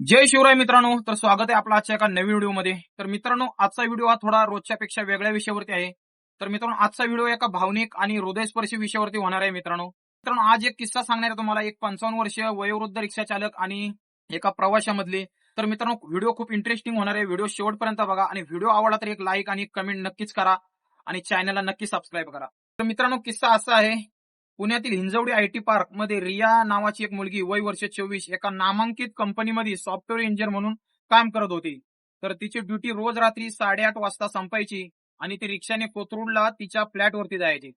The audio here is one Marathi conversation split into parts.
जय शिवराय मित्रांनो. तर स्वागत आहे आपला आजच्या एका नवीन व्हिडिओमध्ये. तर मित्रांनो, आजचा व्हिडिओ हा थोडा रोजच्या पेक्षा वेगळ्या विषयावरती आहे. तर मित्रांनो, आजचा व्हिडिओ एका भावनिक आणि हृदयस्पर्शी विषयावरती होणार आहे. मित्रांनो, आज एक किस्सा सांगणार आहे तुम्हाला. एक 55 वर्षीय वयोवृद्ध रिक्षा चालक आणि एका प्रवाशामधले. तर मित्रांनो, व्हिडिओ खूप इंटरेस्टिंग होणार आहे. व्हिडिओ शेवटपर्यंत बघा आणि व्हिडिओ आवडला तर एक लाईक आणि कमेंट नक्कीच करा आणि चॅनलला नक्की सबस्क्राईब करा. तर मित्रांनो, किस्सा असा आहे. पुण्यातील हिंजवडी आयटी पार्क मध्ये रिया नावाची एक मुलगी वय वर्ष 24 एका नामांकित कंपनीमध्ये सॉफ्टवेअर इंजिनियर म्हणून काम करत होती. तर तिची ड्युटी रोज रात्री 8:30 वाजता संपायची आणि ती रिक्षाने कोथरूडला तिच्या फ्लॅटवरती जायची.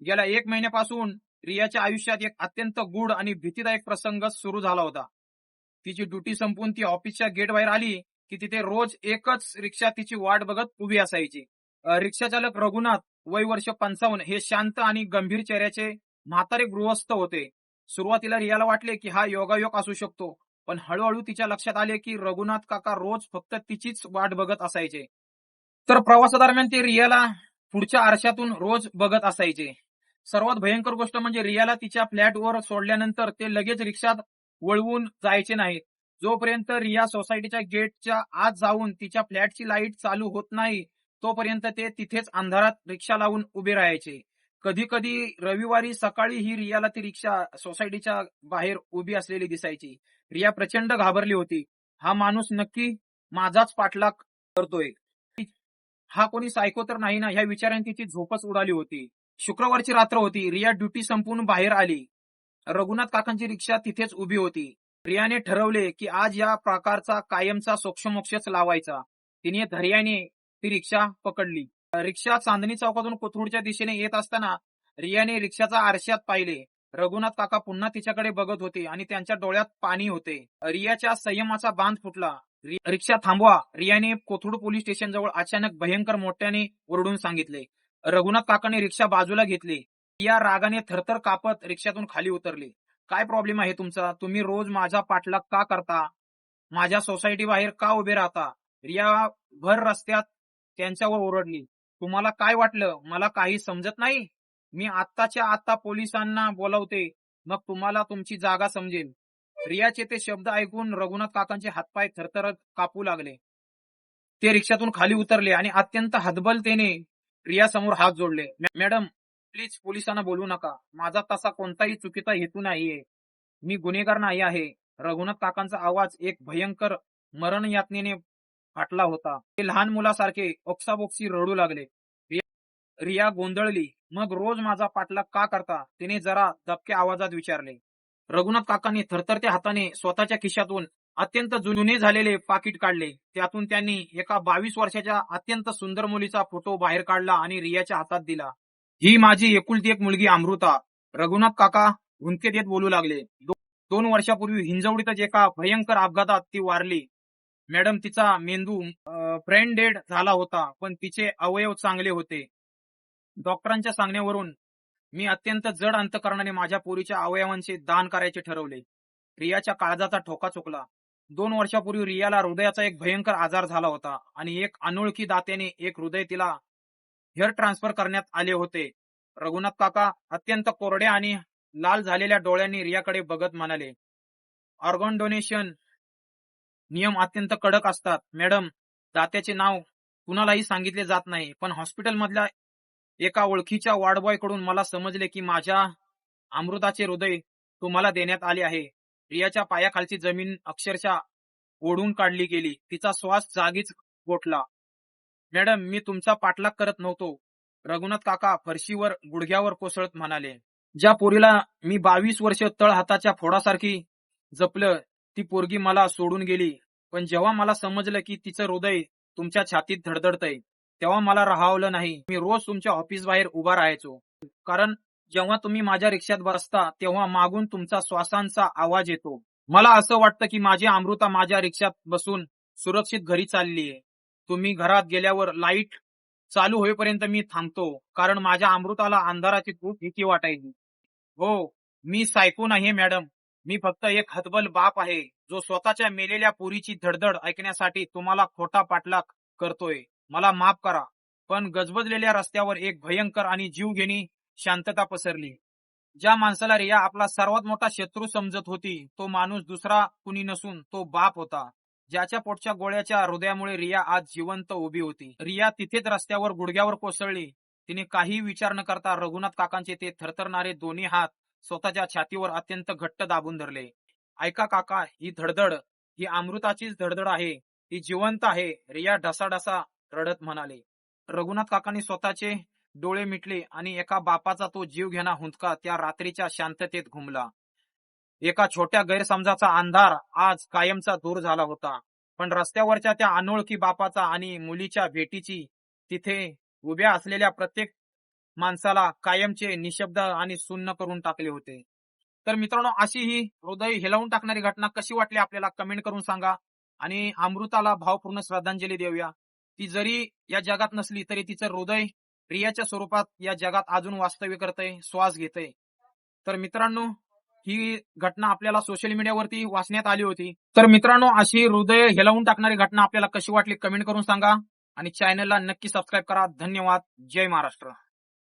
गेल्या 1 महिन्यापासून रियाच्या आयुष्यात एक अत्यंत गूढ आणि भीतीदायक प्रसंग सुरू झाला होता. तिची ड्युटी संपून ती ऑफिसच्या गेट बाहेर आली की तिथे रोज एकच रिक्षा तिची वाट बघत उभी असायची. रिक्षा चालक रघुनाथ वय वर्ष 55 हे शांत आणि गंभीर चेहऱ्याचे म्हातारे गृहस्थ होते. सुरुवातीला रियाला वाटले की हा योगायोग असू शकतो, पण हळूहळू तिच्या लक्षात आले की रघुनाथ काका रोज फक्त तिचीच वाट बघत असायचे. तर प्रवासादरम्यान ते रियाला पुढच्या आरशातून रोज बघत असायचे. सर्वात भयंकर गोष्ट म्हणजे रियाला तिच्या फ्लॅटवर सोडल्यानंतर ते लगेच रिक्षात वळवून जायचे नाहीत. जोपर्यंत रिया सोसायटीच्या गेटच्या आत जाऊन तिच्या फ्लॅटची लाईट चालू होत नाही तोपर्यंत ते तिथेच अंधारात रिक्षा लावून उभे राहायचे. कधी कधी रविवारी सकाळी ही रियाला ती रिक्षा सोसायटीच्या बाहेर उभी असलेली दिसायची. रिया प्रचंड घाबरली होती. हा माणूस नक्की माझाच पाठलाग करतोय, हा कोणी सायको तर नाही ना, ह्या विचारांनी तिची झोपच उडाली होती. शुक्रवारची रात्र होती. रिया ड्युटी संपून बाहेर आली. रघुनाथ काकांची रिक्षा तिथेच उभी होती. रियाने ठरवले की आज या प्रकारचा कायमचा सोक्षमोक्षच लावायचा. तिने धैर्याने ती रिक्षा पकडली. रिक्षा चांदणी चौकातून कोथरूडच्या दिशेने येत असताना रियाने रिक्षाचा आरशात पाहिले. रघुनाथ काका पुन्हा तिच्याकडे बघत होते आणि त्यांच्या डोळ्यात पाणी होते. रियाच्या संयमाचा बांध फुटला. रिक्षा थांबवा, रियाने कोथरूड पोलीस स्टेशन जवळ अचानक भयंकर मोठ्याने ओरडून सांगितले. रघुनाथ काकाने रिक्षा बाजूला घेतली. रिया रागाने थरथर कापत रिक्षातून खाली उतरली. काय प्रॉब्लेम आहे तुमचा? तुम्ही रोज माझा पाठलाग का करता? माझ्या सोसायटी बाहेर का उभे राहता? रिया भर रस्त्यात त्यांच्यावर ओरडली. तुम्हाला काय वाटलं मला काही समजत नाही? मी आत्ताच्या आत्ता पोलिसांना बोलवते, मग तुम्हाला तुमची जागा समजेल. रियाचे ते शब्द ऐकून रघुनाथ काकांचे हातपाय थरथरत कापू लागले. ते रिक्षातून खाली उतरले आणि अत्यंत हतबलतेने रिया समोर हात जोडले. मॅडम, प्लीज पोलिसांना बोलू नका. माझा तसा कोणताही चुकीचा हेतू नाहीये. मी गुन्हेगार नाही आहे. रघुनाथ काकांचा आवाज एक भयंकर मरण यातनेने फाटला होता. ते लहान मुलासारखे ओक्साबोक्सी रडू लागले. रिया गोंधळली. मग रोज माझा पाठलाग का करता? तिने जरा दबक्या आवाजात विचारले. रघुनाथ काकांनी थरथरत्या हाताने स्वतःच्या खिशातून अत्यंत जुने झालेले पाकिट काढले. त्यातून त्यांनी एका 22 वर्षाच्या अत्यंत सुंदर मुलीचा फोटो बाहेर काढला आणि रियाच्या हातात दिला. ही माझी एकुलती एक मुलगी अमृता. रघुनाथ काका हुंदके देत बोलू लागले. 2 वर्षापूर्वी हिंजवडीतच एका भयंकर अपघातात ती वारली. मॅडम, तिचा मेंदू ब्रेन डेड झाला होता, पण तिचे अवयव चांगले होते. डॉक्टरांच्या सांगण्यावरून मी अत्यंत जड अंतकरणाने माझ्या पोरीच्या अवयवांचे दान करायचे ठरवले. रियाच्या काळजाचा ठोका चुकला. 2 वर्षापूर्वी रियाला हृदयाचा एक भयंकर आजार झाला होता आणि एक अनोळखी दात्याने एक हृदय तिला हेअर ट्रान्सफर करण्यात आले होते. रघुनाथ काका अत्यंत कोरड्या आणि लाल झालेल्या डोळ्यांनी रियाकडे बघत म्हणाले, ऑर्गन डोनेशन नियम अत्यंत कडक असतात. मॅडम, दात्याचे नाव कुणालाही सांगितले जात नाही, पण हॉस्पिटलमधल्या एका ओळखीच्या वॉर्डबॉय कडून मला समजले की माझ्या अमृताचे हृदय तुम्हाला देण्यात आले आहे. रियाच्या पायाखालची जमीन अक्षरशः ओढून काढली गेली. तिचा श्वास जागीच गोठला. मॅडम, मी तुमचा पाठलाग करत नव्हतो. रघुनाथ काका फरशीवर गुडघ्यावर कोसळत म्हणाले. ज्या पोरीला मी 22 वर्ष तळ हाताच्या फोडासारखी जपलं, ती पोरगी मला सोडून गेली. पण जेव्हा मला समजलं की तिचं हृदय तुमच्या छातीत धडधडतंय, तेव्हा मला राहावलं नाही. मी रोज तुमच्या ऑफिस बाहेर उभा राहायचो, कारण जेव्हा तुम्ही माझ्या रिक्षात बसता तेव्हा मागून तुमचा श्वासांचा आवाज येतो. मला असं वाटतं की माझी अमृता माझ्या रिक्षात बसून सुरक्षित घरी चाललीये. तुम्ही घरात गेल्यावर लाईट चालू होईपर्यंत मी थांबतो, कारण माझ्या अमृताला अंधाराची खूप भीती वाटायची. हो, मी सायको नाहीये मॅडम. मी फक्त एक हतबल बाप आहे, जो स्वतःच्या मेलेल्या पोरीची धडधड ऐकण्यासाठी तुम्हाला खोटा पाठलाग करतोय. मला माफ करा. पण गजबजलेल्या रस्त्यावर एक भयंकर आणि जीवघेणी शांतता पसरली. ज्या माणसाला रिया आपला सर्वात मोठा शत्रू समजत होती तो माणूस दुसरा कुणी नसून तो बाप होता. ज्याच्या पोटच्या गोळ्याच्या हृदयामुळे रिया आज जिवंत उभी होती. रिया तिथेच रस्त्यावर गुडघ्यावर कोसळली. तिने काही विचार न करता रघुनाथ काकांचे ते थरथरणारे दोन्ही हात स्वतःच्या छातीवर अत्यंत घट्ट दाबून धरले. ऐका काका, ही धडधड ही अमृताचीच धडधड आहे. ती जिवंत आहे, रिया ढसाढसा रडत म्हणाले. रघुनाथ काकांनी स्वतःचे डोळे मिटले आणि एका बापाचा तो जीव घेणा हुंदका त्या रात्रीच्या शांततेत घुमला. एका छोट्या गैरसमजाचा अंधार आज कायमचा दूर झाला होता. पण रस्त्यावरच्या त्या अनोळखी बापाचा आणि मुलीच्या भेटीची तिथे उभ्या असलेल्या प्रत्येक माणसाला कायमचे निशब्द आणि सुन्न करून टाकले होते. तर मित्रांनो, अशी ही हृदय हेलावून टाकणारी घटना कशी वाटली आपल्याला कमेंट करून सांगा. आणि अमृताला भावपूर्ण श्रद्धांजली देऊया. ती जरी या जगात नसली तरी तिचं हृदय रियाच्या स्वरूपात या जगात अजून वास्तव्य करतंय, श्वास घेतंय. तर मित्रांनो, ही घटना आपल्याला सोशल मीडियावरती वाचण्यात आली होती. तर मित्रांनो, अशी हृदय हेलावून टाकणारी घटना आपल्याला कशी वाटली कमेंट करून सांगा आणि चॅनलला नक्की सबस्क्राईब करा. धन्यवाद. जय महाराष्ट्र.